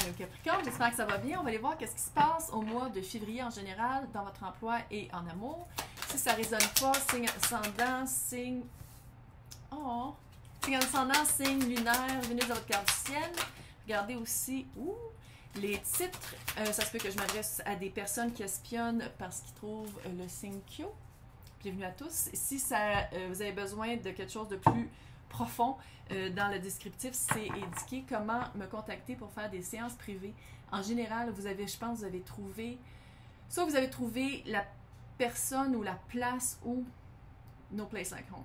Capricorne, j'espère que ça va bien. On va aller voir qu'est-ce qui se passe au mois de février en général dans votre emploi et en amour. Si ça ne résonne pas, signe ascendant, signe... Oh! Signe ascendant, signe lunaire, Vénus dans votre carte du ciel. Regardez aussi les titres. Ça se peut que je m'adresse à des personnes qui espionnent parce qu'ils trouvent le signe Q. Bienvenue à tous. Si vous avez besoin de quelque chose de plus profond dans le descriptif, c'est indiqué comment me contacter pour faire des séances privées. En général, je pense que vous avez trouvé, soit vous avez trouvé la personne ou la place où no place like home.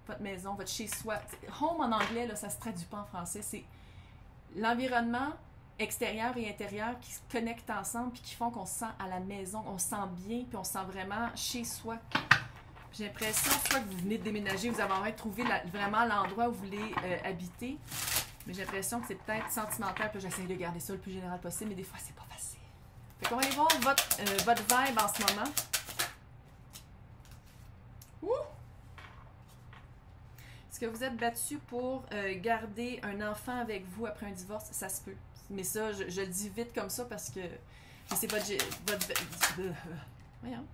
Votre maison, votre chez-soi. Home en anglais, là, ça se traduit pas en français. C'est l'environnement extérieur et intérieur qui se connectent ensemble puis qui font qu'on se sent à la maison, on se sent bien puis on se sent vraiment chez soi. J'ai l'impression, soit que vous venez de déménager, vous avez envie de trouver vraiment l'endroit où vous voulez habiter, mais j'ai l'impression que c'est peut-être sentimental, puis j'essaie de garder ça le plus général possible, mais des fois, c'est pas facile. Fait qu'on va aller voir votre vibe en ce moment. Est-ce que vous êtes battu pour garder un enfant avec vous après un divorce? Ça se peut. Mais ça, je le dis vite comme ça parce que je sais pas voyons.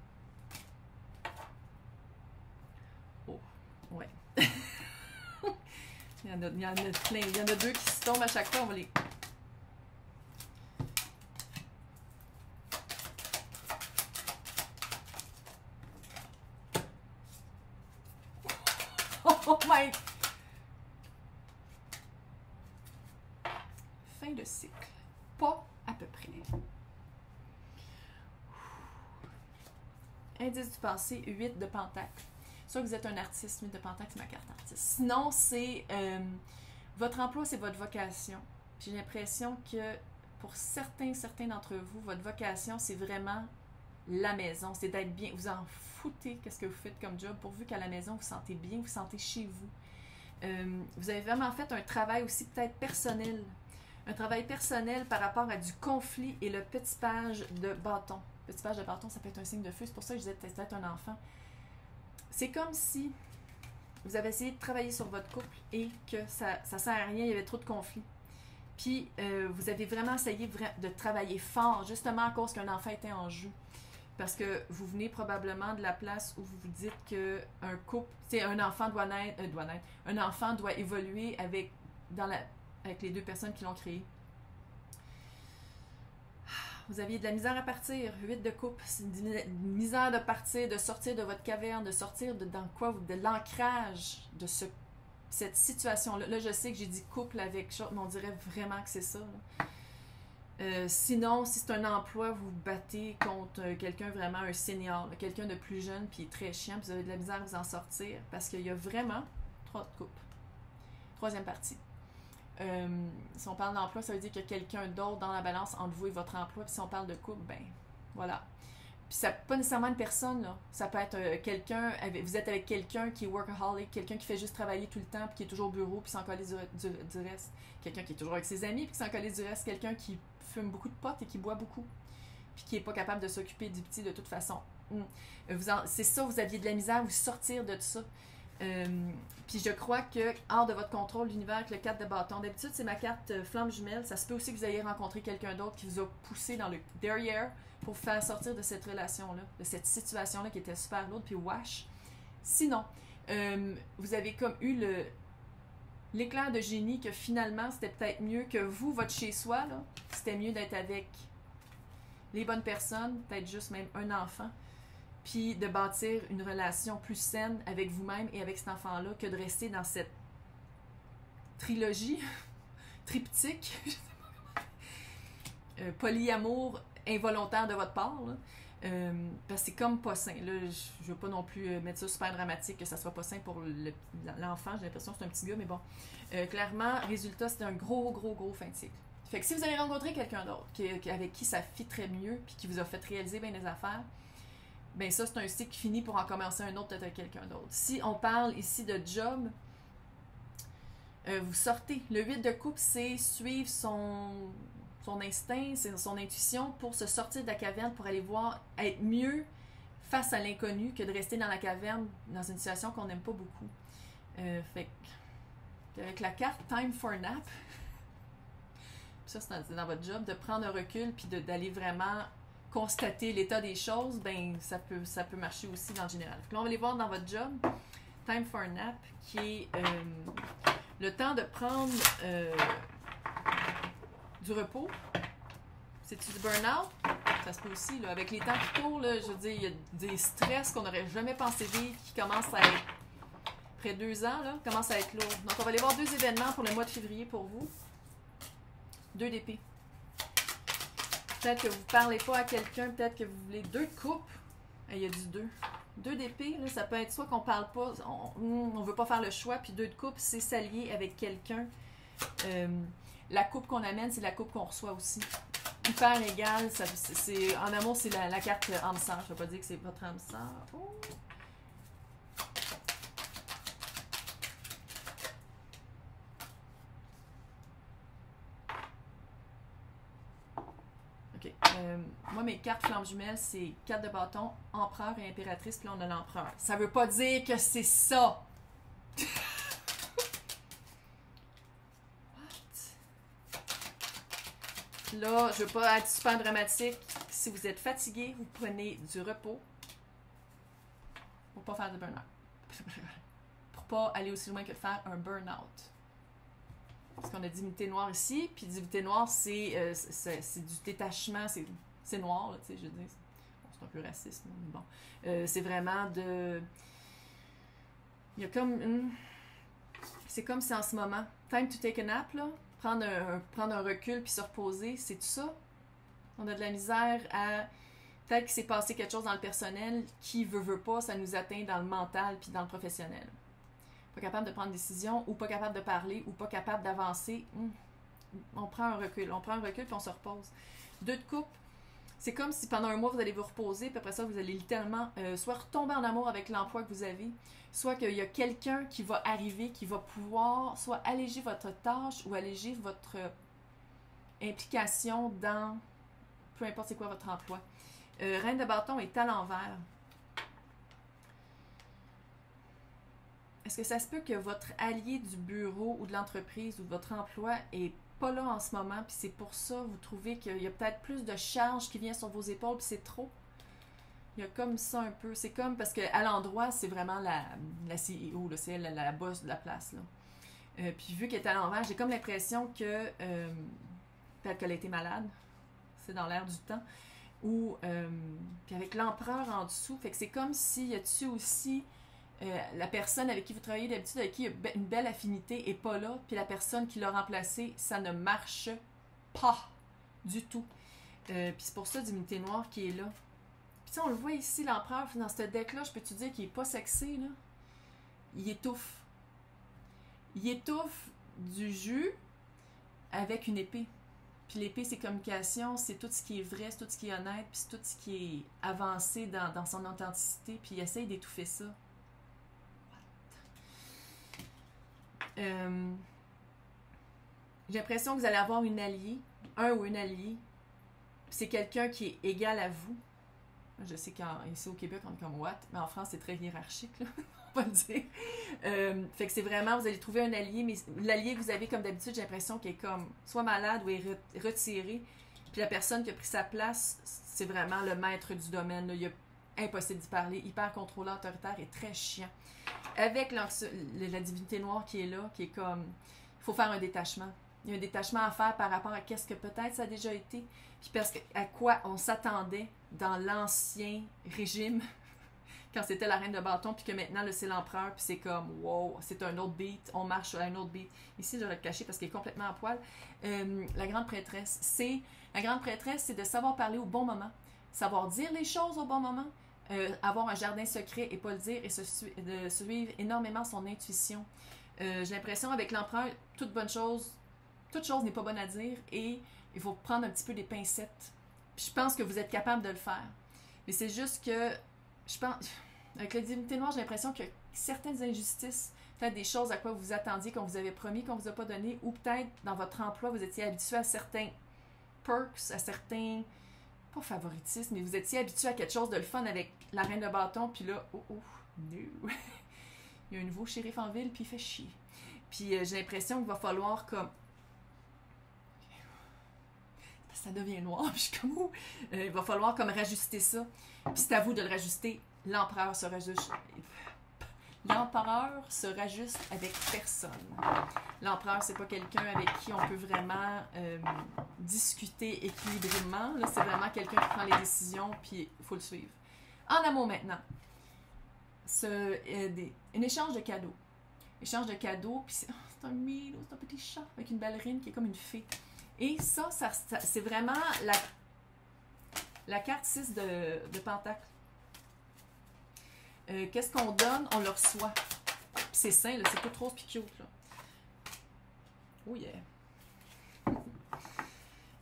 Oh, ouais. il y en a plein. Il y en a deux qui se tombent à chaque fois. On va les... Oh my... Fin de cycle. Pas à peu près. Indice du passé, 8 de pentacle. Soit que vous êtes un artiste, 8 de pentacle, c'est ma carte artiste. Sinon, c'est... votre emploi, c'est votre vocation. J'ai l'impression que pour certains d'entre vous, votre vocation, c'est vraiment la maison. C'est d'être bien. Vous en foutez qu'est-ce que vous faites comme job, pourvu qu'à la maison, vous vous sentez bien, vous vous sentez chez vous. Vous avez vraiment fait un travail aussi peut-être personnel. Un travail personnel par rapport à du conflit et le petit page de bâton. Petit page de bâton, ça peut être un signe de feu. C'est pour ça que je disais peut-être un enfant. C'est comme si vous avez essayé de travailler sur votre couple et que ça ne sert à rien, il y avait trop de conflits. Puis, vous avez vraiment essayé de travailler fort, justement à cause qu'un enfant était en jeu. Parce que vous venez probablement de la place où vous vous dites qu'un couple, un enfant doit naître, un enfant doit évoluer avec les deux personnes qui l'ont créé. Vous aviez de la misère à partir, 8 de coupe, c'est une misère de partir, de sortir de votre caverne, de sortir de l'ancrage de cette situation-là. Là, je sais que j'ai dit couple avec chose, mais on dirait vraiment que c'est ça. Sinon, si c'est un emploi, vous vous battez contre quelqu'un vraiment, un senior, quelqu'un de plus jeune, puis très chiant, puis vous avez de la misère à vous en sortir, parce qu'il y a vraiment 3 de coupe. Troisième partie. Si on parle d'emploi, ça veut dire qu'il y a quelqu'un d'autre dans la balance entre vous et votre emploi. Puis si on parle de couple, ben voilà. Puis ça pas nécessairement une personne, là. Ça peut être quelqu'un, vous êtes avec quelqu'un qui est workaholic, quelqu'un qui fait juste travailler tout le temps, puis qui est toujours au bureau, puis s'en coller du reste. Quelqu'un qui est toujours avec ses amis, puis qui s'en coller du reste. Quelqu'un qui fume beaucoup de potes et qui boit beaucoup, puis qui n'est pas capable de s'occuper du petit de toute façon. C'est ça, vous aviez de la misère à vous sortir de tout ça. Puis je crois que hors de votre contrôle, l'univers avec le 4 de bâton. D'habitude, c'est ma carte flamme jumelle. Ça se peut aussi que vous ayez rencontré quelqu'un d'autre qui vous a poussé dans le derrière pour vous faire sortir de cette relation-là, de cette situation-là qui était super lourde, puis wash. Sinon, vous avez comme eu l'éclair de génie que finalement, c'était peut-être mieux que vous, votre chez-soi, là, c'était mieux d'être avec les bonnes personnes, peut-être juste même un enfant, puis de bâtir une relation plus saine avec vous-même et avec cet enfant-là que de rester dans cette trilogie, triptyque, polyamour involontaire de votre part, là. Parce que c'est comme pas sain. Là, je veux pas non plus mettre ça super dramatique, que ça soit pas sain pour l'enfant. J'ai l'impression que c'est un petit gars, mais bon. Clairement, résultat, c'est un gros fin de cycle. Fait que si vous avez rencontré quelqu'un d'autre avec qui ça fit très mieux puis qui vous a fait réaliser bien des affaires, ben ça, c'est un cycle qui finit pour en commencer un autre peut-être avec quelqu'un d'autre. Si on parle ici de job, vous sortez. Le 8 de coupe, c'est suivre son instinct, c'est son intuition pour se sortir de la caverne, pour aller voir, être mieux face à l'inconnu que de rester dans la caverne dans une situation qu'on n'aime pas beaucoup. Fait avec la carte Time for Nap, ça c'est dans votre job, de prendre un recul puis d'aller vraiment constater l'état des choses, ben ça peut marcher aussi dans le général. Puis là, on va aller voir dans votre job, time for a nap, qui est le temps de prendre du repos. C'est-tu du burn-out? Ça se peut aussi, là. Avec les temps qui courent, là, je veux dire, il y a des stress qu'on n'aurait jamais pensé vivre qui commencent à être, après 2 ans, là, commencent à être lourds. Donc, on va aller voir 2 événements pour le mois de février pour vous. 2 d'épée. Peut-être que vous ne parlez pas à quelqu'un, peut-être que vous voulez 2 de coupe. Il y a du 2. 2 d'épée, là, ça peut être soit qu'on ne parle pas, on ne veut pas faire le choix, puis 2 de coupe, c'est s'allier avec quelqu'un. La coupe qu'on amène, c'est la coupe qu'on reçoit aussi. Hyper égal, en amour, c'est la carte âme sœur. Je ne vais pas dire que c'est votre âme sœur. Oh. OK. Moi, mes cartes flammes jumelles, c'est 4 de bâton, empereur et impératrice, puis là, on a l'empereur. Ça veut pas dire que c'est ça! Là, je ne veux pas être super dramatique. Si vous êtes fatigué, vous prenez du repos pour ne pas faire de burn-out. Pour ne pas aller aussi loin que faire un burn-out. Parce qu'on a divinité noire ici, puis divinité noire, c'est du détachement, c'est noir, là, tu sais, je veux dire. C'est un peu raciste, mais bon. C'est vraiment de... Il y a comme... C'est comme si en ce moment, time to take a nap, là, prendre un recul puis se reposer, c'est tout ça. On a de la misère à... Peut-être qu'il s'est passé quelque chose dans le personnel qui veut pas, ça nous atteint dans le mental puis dans le professionnel. Pas capable de prendre des décisions ou pas capable de parler ou pas capable d'avancer. On prend un recul. On prend un recul puis on se repose. 2 de coupe, c'est comme si pendant un mois, vous allez vous reposer puis après ça, vous allez littéralement soit retomber en amour avec l'emploi que vous avez, soit qu'il y a quelqu'un qui va arriver, qui va pouvoir soit alléger votre tâche ou alléger votre implication dans peu importe c'est quoi votre emploi. Reine de bâton est à l'envers. Est-ce que ça se peut que votre allié du bureau ou de l'entreprise ou de votre emploi est pas là en ce moment, puis c'est pour ça vous trouvez qu'il y a peut-être plus de charge qui vient sur vos épaules, puis c'est trop? Il y a comme ça un peu. C'est comme parce qu'à l'endroit, c'est vraiment la CEO, là, c'est elle, la boss de la place. Là. Puis vu qu'elle est à l'envers, j'ai comme l'impression que peut-être qu'elle a été malade. C'est dans l'air du temps. Ou puis avec l'empereur en dessous, fait que c'est comme s'il y a-tu aussi la personne avec qui vous travaillez d'habitude, avec qui il y a une belle affinité, est pas là, puis la personne qui l'a remplacé, ça ne marche pas du tout. Puis c'est pour ça divinité noire qui est là. Puis on le voit ici, l'empereur, dans ce deck-là, je peux te dire qu'il n'est pas sexy, là. Il étouffe. Il étouffe du jus avec une épée. Puis l'épée, c'est communication, c'est tout ce qui est vrai, c'est tout ce qui est honnête, puis c'est tout ce qui est avancé dans son authenticité, puis il essaye d'étouffer ça. J'ai l'impression que vous allez avoir une alliée, un ou une alliée, c'est quelqu'un qui est égal à vous. Je sais qu'ici au Québec, on est comme what, mais en France, c'est très hiérarchique, là, on va le dire. Fait que c'est vraiment, vous allez trouver un allié, mais l'allié que vous avez, comme d'habitude, j'ai l'impression qu'il est comme soit malade ou est retiré. Puis la personne qui a pris sa place, c'est vraiment le maître du domaine. Là. Il est impossible d'y parler, hyper contrôlant, autoritaire et très chiant. Avec la divinité noire qui est là, qui est comme, il faut faire un détachement. Il y a un détachement à faire par rapport à qu'est-ce que peut-être ça a déjà été, puis parce que, à quoi on s'attendait dans l'ancien régime, quand c'était la reine de bâton, puis que maintenant, là, c'est l'empereur, puis c'est comme, wow, c'est un autre beat, on marche sur un autre beat. Ici, je vais le cacher parce qu'il est complètement à poil. La grande prêtresse, c'est de savoir parler au bon moment, savoir dire les choses au bon moment, avoir un jardin secret et pas le dire, et de suivre énormément son intuition. J'ai l'impression, avec l'empereur, toute chose n'est pas bonne à dire, et il faut prendre un petit peu des pincettes. Puis je pense que vous êtes capable de le faire. Mais c'est juste que, je pense, avec la divinité noire, j'ai l'impression que certaines injustices, peut-être des choses à quoi vous vous attendiez, qu'on vous avait promis, qu'on vous a pas donné, ou peut-être dans votre emploi, vous étiez habitué à certains perks, à certains, pas favoritisme, mais vous étiez habitué à quelque chose de le fun avec la reine de bâton, puis là, no. Il y a un nouveau shérif en ville, puis il fait chier. Puis j'ai l'impression qu'il va falloir comme ça devient noir. Puis je suis comme, ouh, il va falloir comme rajuster ça. Puis c'est à vous de le rajuster. L'empereur se rajuste. L'empereur se rajuste avec personne. L'empereur, c'est pas quelqu'un avec qui on peut vraiment discuter équilibrément. Là, c'est vraiment quelqu'un qui prend les décisions, puis il faut le suivre. En amour maintenant. Un échange de cadeaux. Échange de cadeaux, puis c'est un milo, c'est un petit chat avec une ballerine qui est comme une fée. Et ça c'est vraiment la carte 6 de Pentacle. Qu'est-ce qu'on donne, on le reçoit. Puis c'est sain, là, c'est pas trop cute, là. Oh yeah.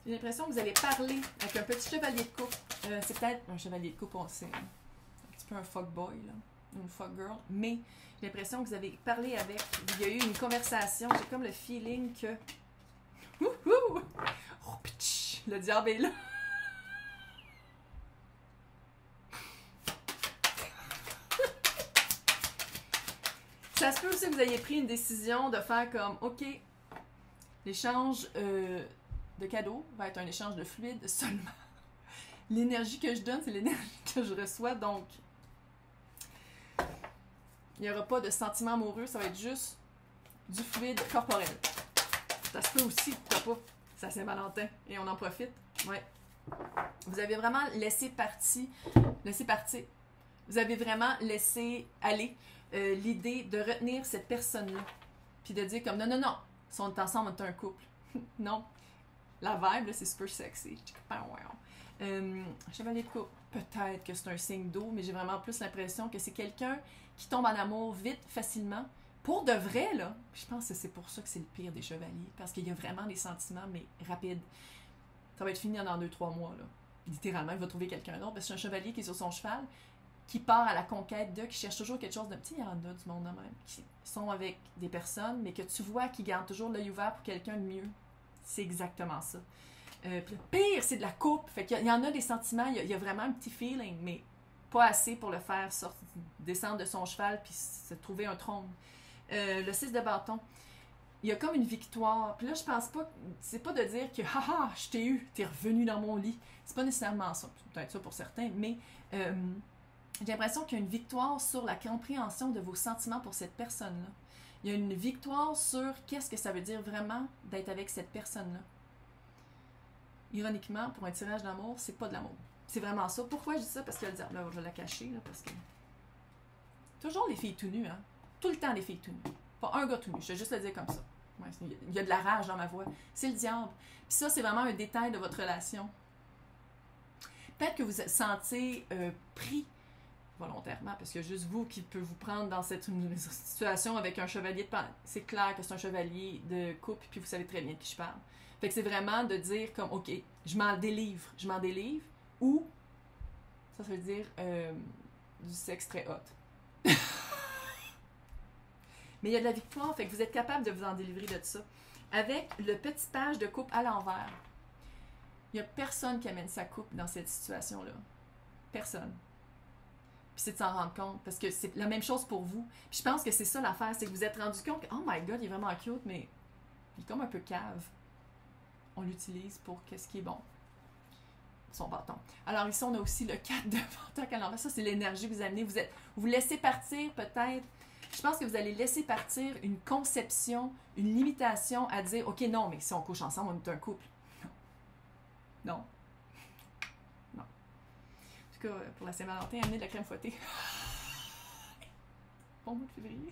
J'ai l'impression que vous allez parler avec un petit chevalier de coupe. C'est peut-être un chevalier de coupe, on sait. Hein. Un petit peu un fuckboy, là. Une fuckgirl. Mais j'ai l'impression que vous avez parlé avec. Il y a eu une conversation. J'ai comme le feeling que. Wouhou! Oh, pitch! Le diable est là. Ça se peut aussi que vous ayez pris une décision de faire comme, OK, l'échange de cadeaux va être un échange de fluide seulement. L'énergie que je donne, c'est l'énergie que je reçois, donc il n'y aura pas de sentiment amoureux, ça va être juste du fluide corporel. Ça se peut aussi, pourquoi pas, c'est Saint-Valentin, et on en profite. Ouais. Vous avez vraiment laissé partir. Vous avez vraiment laissé aller l'idée de retenir cette personne-là. Puis de dire comme, non, si on est ensemble, on est un couple. Non. La vibe, là, c'est super sexy. Chevalier de coupe, peut-être que c'est un signe d'eau, mais j'ai vraiment plus l'impression que c'est quelqu'un qui tombe en amour vite, facilement. Pour de vrai, là, je pense que c'est pour ça que c'est le pire des chevaliers, parce qu'il y a vraiment des sentiments, mais rapides. Ça va être fini dans 2-3 mois, là. Littéralement, il va trouver quelqu'un d'autre, parce que c'est un chevalier qui est sur son cheval, qui part à la conquête qui cherche toujours quelque chose de petit. Il y en a du monde de même, qui sont avec des personnes, mais que tu vois qui gardent toujours l'œil ouvert pour quelqu'un de mieux. C'est exactement ça. Puis le pire, c'est de la coupe. Fait qu'il y en a des sentiments, il y a vraiment un petit feeling, mais pas assez pour le faire descendre de son cheval puis se trouver un trône. Le 6 de bâton. Il y a comme une victoire. Puis là, je pense pas, c'est pas de dire que haha, je t'ai eu, t'es revenu dans mon lit. C'est pas nécessairement ça. C'est peut-être ça pour certains, mais j'ai l'impression qu'il y a une victoire sur la compréhension de vos sentiments pour cette personne-là. Il y a une victoire sur qu'est-ce que ça veut dire vraiment d'être avec cette personne-là. Ironiquement, pour un tirage d'amour, c'est pas de l'amour. C'est vraiment ça. Pourquoi je dis ça? Parce qu'il y a le diable. Là, je vais la cacher, là, parce que... Toujours les filles tout nues, hein? Tout le temps les filles tout nues. Pas un gars tout nu, je vais juste le dire comme ça. Ouais, il y a de la rage dans ma voix. C'est le diable. Puis ça, c'est vraiment un détail de votre relation. Peut-être que vous vous sentez pris volontairement, parce qu'il y a juste vous qui peut vous prendre dans cette situation avec un chevalier de... C'est clair que c'est un chevalier de coupe, puis vous savez très bien de qui je parle. Fait que c'est vraiment de dire comme, OK, je m'en délivre, ou, ça veut dire du sexe très hot. Mais il y a de la victoire, fait que vous êtes capable de vous en délivrer de ça. Avec le petit page de coupe à l'envers, il n'y a personne qui amène sa coupe dans cette situation-là. Personne. Puis c'est de s'en rendre compte, parce que c'est la même chose pour vous. Puis je pense que c'est ça l'affaire, c'est que vous êtes rendu compte que, oh my god, il est vraiment cute, mais il est comme un peu cave. On l'utilise pour qu'est-ce qui est bon. Son bâton. Alors ici, on a aussi le 4 de Pentacle à l'envers. Ça, c'est l'énergie que vous amenez. Vous laissez partir peut-être. Je pense que vous allez laisser partir une conception, une limitation à dire, OK, non, mais si on couche ensemble, on est un couple. Non. Non. Non. En tout cas, pour la Saint-Valentin, amenez de la crème fouettée. Bon mois de février.